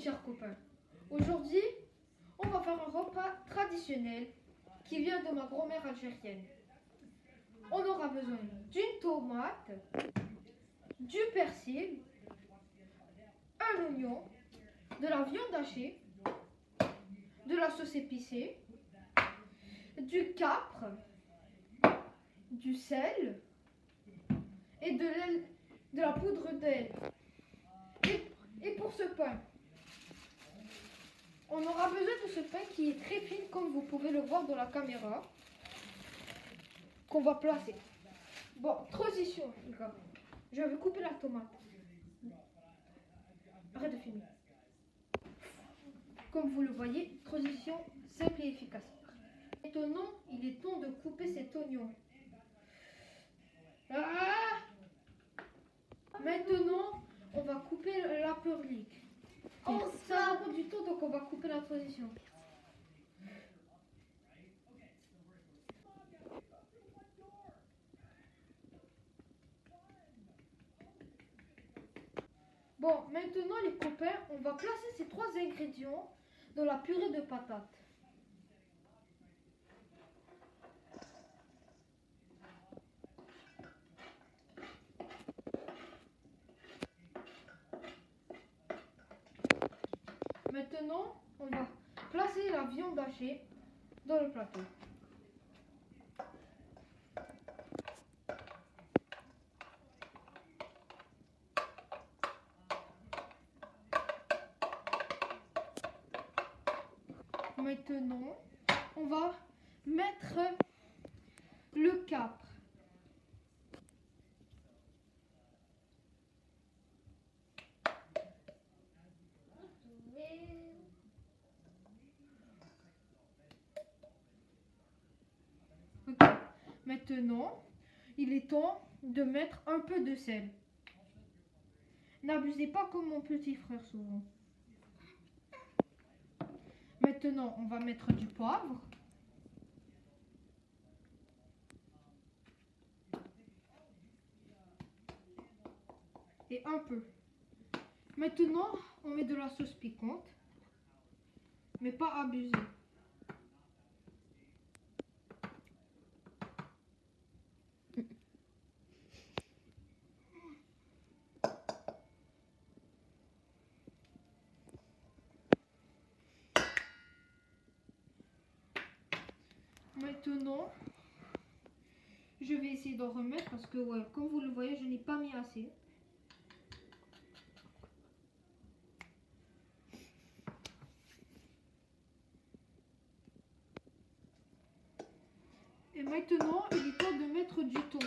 chers copains. Aujourd'hui, on va faire un repas traditionnel qui vient de ma grand-mère algérienne. On aura besoin d'une tomate, du persil, un oignon, de la viande hachée, de la sauce épicée, du capre, du sel et de la poudre d'ail. Et pour ce pain, on aura besoin de ce pain qui est très fin, comme vous pouvez le voir dans la caméra, qu'on va placer. Bon, transition, les gars. Je vais couper la tomate. Arrête de filmer. Comme vous le voyez, transition simple et efficace. Maintenant, il est temps de couper cet oignon. Maintenant, on va couper la perlique. Ça va prendre du temps, donc on va couper la transition. Bon, maintenant les copains, on va placer ces trois ingrédients dans la purée de patates. Maintenant, on va placer la viande hachée dans le plateau. Maintenant, on va mettre le capre. Ok. Maintenant, il est temps de mettre un peu de sel. N'abusez pas comme mon petit frère souvent. Maintenant, on va mettre du poivre. Et un peu. Maintenant, on met de la sauce piquante. Mais pas abusé. Maintenant, je vais essayer d'en remettre parce que, ouais, comme vous le voyez, je n'ai pas mis assez. Et maintenant, il est temps de mettre du thon.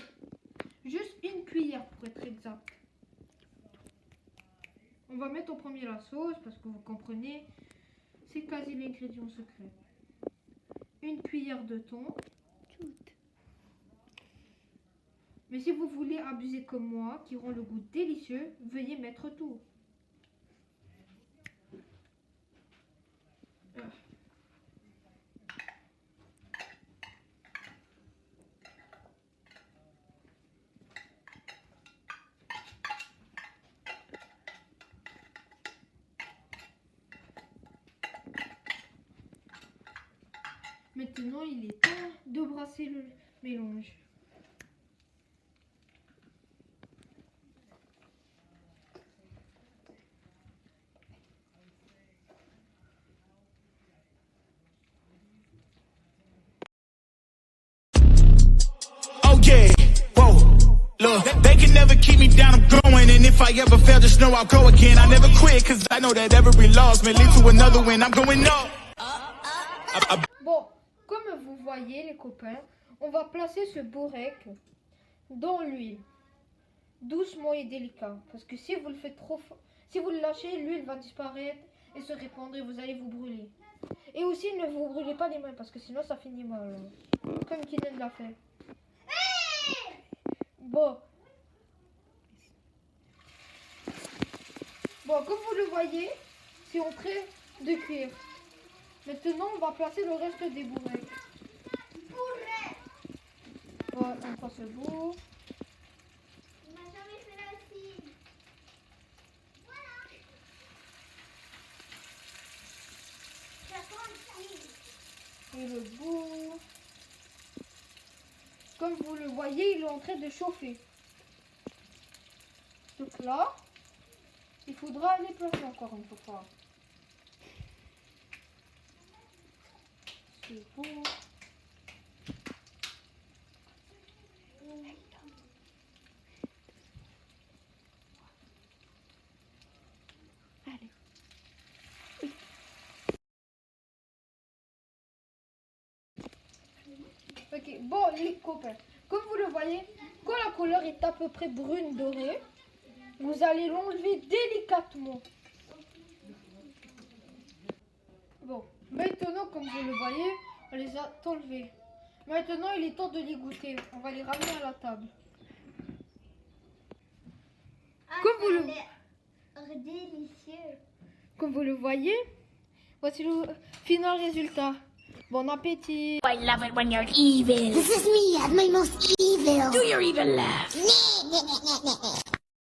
Juste une cuillère pour être exact. On va mettre en premier la sauce parce que vous comprenez, c'est quasi l'ingrédient secret. Une cuillère de thon. Mais si vous voulez abuser comme moi, qui rend le goût délicieux, veuillez mettre tout. Maintenant, il est temps de brasser le mélange. Oh yeah, whoa, look, they can never keep me down, I'm growing, and if I ever fail, just know I'll go again. I never quit, cause I know that every loss may lead to another win. I'm going up. Bon, comme vous voyez les copains, on va placer ce bourrec dans l'huile, doucement et délicat, parce que si vous le faites trop fort, si vous le lâchez, l'huile va disparaître et se répandre et vous allez vous brûler. Et aussi ne vous brûlez pas les mains parce que sinon ça finit mal, comme Kylian l'a fait. Bon, comme vous le voyez, c'est en train de cuire. Maintenant, on va placer le reste des bourrecs. Voilà, on passe le bout. On n'a jamais fait la aussi. Voilà. Et le bout. Comme vous le voyez, il est en train de chauffer. Donc là, il faudra les placer encore une fois. C'est bon. Allez. Oui. Ok, bon les copains, comme vous le voyez, quand la couleur est à peu près brune dorée, vous allez l'enlever délicatement. Bon, maintenant comme vous le voyez, on les a enlevés. Maintenant il est temps de les goûter. On va les ramener à la table. Comme vous le... délicieux. Comme vous le voyez, voici le final résultat. Bon appétit. I love it when you're evil. This is me at my most evil. Do your evil laugh.